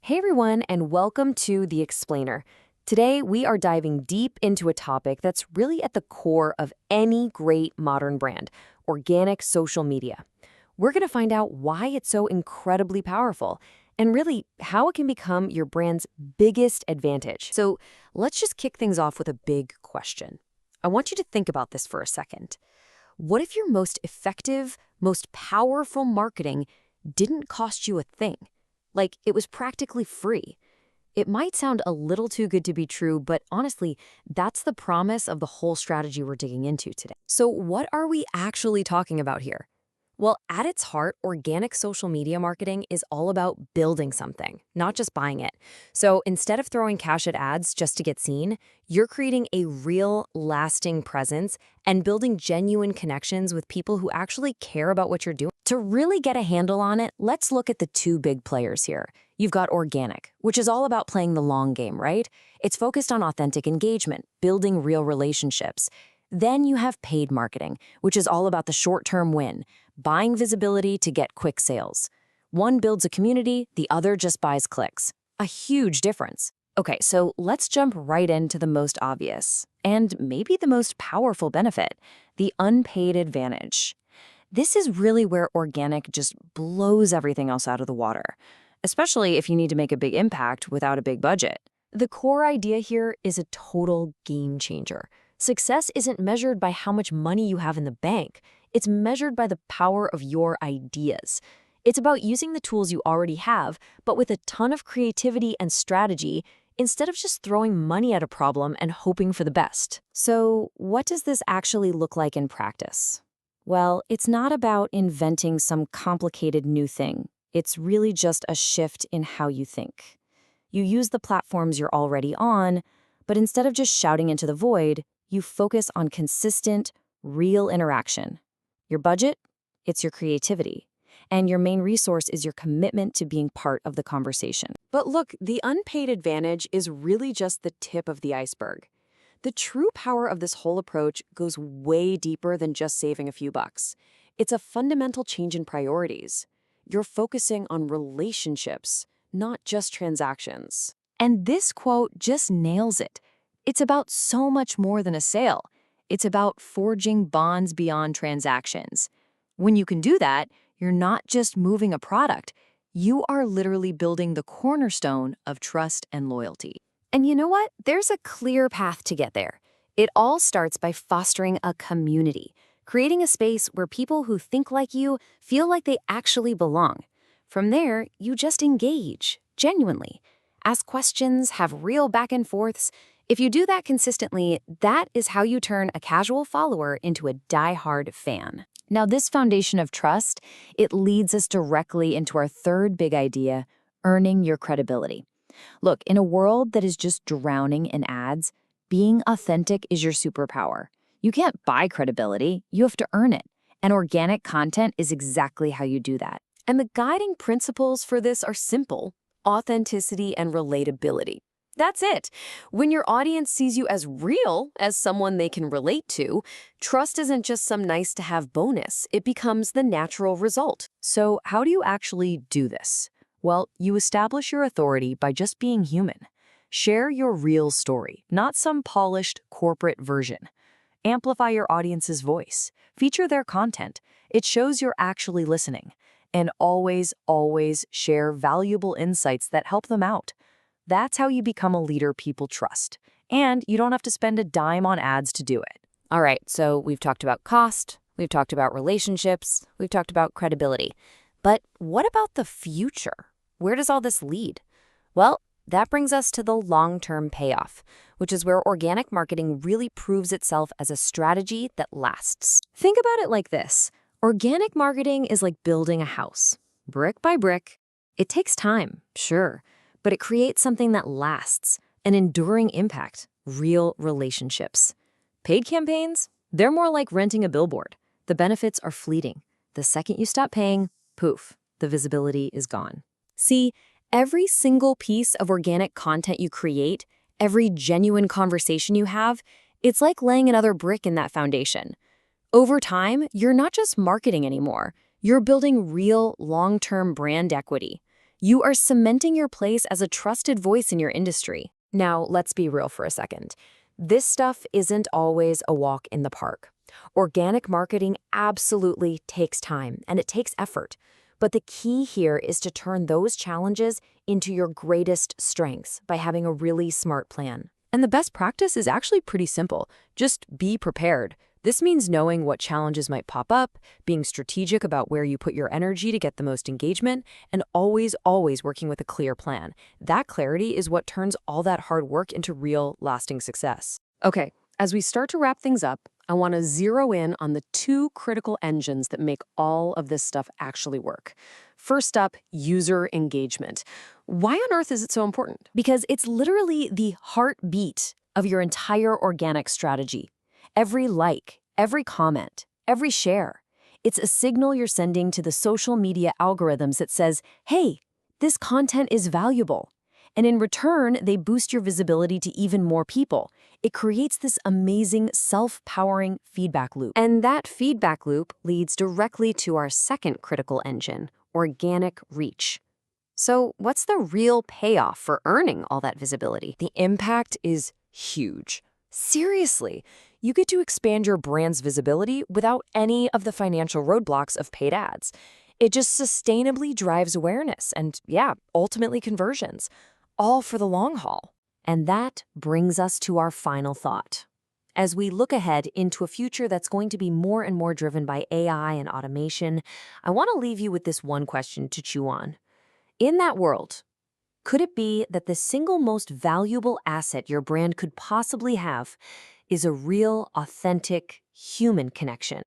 Hey everyone, and welcome to The Explainer. Today, we are diving deep into a topic that's really at the core of any great modern brand: organic social media. We're going to find out why it's so incredibly powerful and really how it can become your brand's biggest advantage. So, let's just kick things off with a big question. I want you to think about this for a second. What if your most effective, most powerful marketing didn't cost you a thing? Like, it was practically free. It might sound a little too good to be true, but honestly, that's the promise of the whole strategy we're digging into today. So what are we actually talking about here? Well, at its heart, organic social media marketing is all about building something, not just buying it. So instead of throwing cash at ads just to get seen, you're creating a real, lasting presence and building genuine connections with people who actually care about what you're doing. To really get a handle on it, let's look at the two big players here. You've got organic, which is all about playing the long game, right? It's focused on authentic engagement, building real relationships. Then you have paid marketing, which is all about the short-term win, buying visibility to get quick sales. One builds a community, the other just buys clicks. A huge difference. Okay, so let's jump right into the most obvious, and maybe the most powerful benefit: the unpaid advantage. This is really where organic just blows everything else out of the water, especially if you need to make a big impact without a big budget. The core idea here is a total game changer. Success isn't measured by how much money you have in the bank. It's measured by the power of your ideas. It's about using the tools you already have, but with a ton of creativity and strategy, instead of just throwing money at a problem and hoping for the best. So, what does this actually look like in practice? Well, it's not about inventing some complicated new thing. It's really just a shift in how you think. You use the platforms you're already on, but instead of just shouting into the void, you focus on consistent, real interaction. Your budget? It's your creativity. And your main resource is your commitment to being part of the conversation. But look, the unpaid advantage is really just the tip of the iceberg. The true power of this whole approach goes way deeper than just saving a few bucks. It's a fundamental change in priorities. You're focusing on relationships, not just transactions. And this quote just nails it. It's about so much more than a sale. It's about forging bonds beyond transactions. When you can do that, you're not just moving a product. You are literally building the cornerstone of trust and loyalty. And you know what? There's a clear path to get there. It all starts by fostering a community, creating a space where people who think like you feel like they actually belong. From there, you just engage, genuinely. Ask questions, have real back and forths. If you do that consistently, that is how you turn a casual follower into a die-hard fan. Now, this foundation of trust, it leads us directly into our third big idea: earning your credibility. Look, in a world that is just drowning in ads, being authentic is your superpower. You can't buy credibility, you have to earn it. And organic content is exactly how you do that. And the guiding principles for this are simple: authenticity and relatability. That's it. When your audience sees you as real, as someone they can relate to, trust isn't just some nice-to-have bonus. It becomes the natural result. So how do you actually do this? Well, you establish your authority by just being human. Share your real story, not some polished corporate version. Amplify your audience's voice. Feature their content. It shows you're actually listening. And always, always share valuable insights that help them out. That's how you become a leader people trust. And you don't have to spend a dime on ads to do it. All right, so we've talked about cost, we've talked about relationships, we've talked about credibility. But what about the future? Where does all this lead? Well, that brings us to the long-term payoff, which is where organic marketing really proves itself as a strategy that lasts. Think about it like this. Organic marketing is like building a house, brick by brick. It takes time, sure, but it creates something that lasts, an enduring impact, real relationships. Paid campaigns? They're more like renting a billboard. The benefits are fleeting. The second you stop paying, poof, the visibility is gone. See, every single piece of organic content you create, every genuine conversation you have, it's like laying another brick in that foundation. Over time, you're not just marketing anymore. You're building real, long-term brand equity. You are cementing your place as a trusted voice in your industry. Now, let's be real for a second. This stuff isn't always a walk in the park. Organic marketing absolutely takes time and it takes effort. But the key here is to turn those challenges into your greatest strengths by having a really smart plan. And the best practice is actually pretty simple. Just be prepared. This means knowing what challenges might pop up, being strategic about where you put your energy to get the most engagement, and always working with a clear plan. That clarity is what turns all that hard work into real, lasting success. Okay, as we start to wrap things up, I want to zero in on the two critical engines that make all of this stuff actually work. First up, user engagement. Why on earth is it so important? Because it's literally the heartbeat of your entire organic strategy. Every like, every comment, every share. It's a signal you're sending to the social media algorithms that says, hey, this content is valuable. And in return, they boost your visibility to even more people. It creates this amazing self-powering feedback loop. And that feedback loop leads directly to our second critical engine, organic reach. So what's the real payoff for earning all that visibility? The impact is huge. Seriously, you get to expand your brand's visibility without any of the financial roadblocks of paid ads. It just sustainably drives awareness and, yeah, ultimately conversions, all for the long haul. And that brings us to our final thought. As we look ahead into a future that's going to be more and more driven by AI and automation, I want to leave you with this one question to chew on. In that world, could it be that the single most valuable asset your brand could possibly have is a real, authentic, human connection?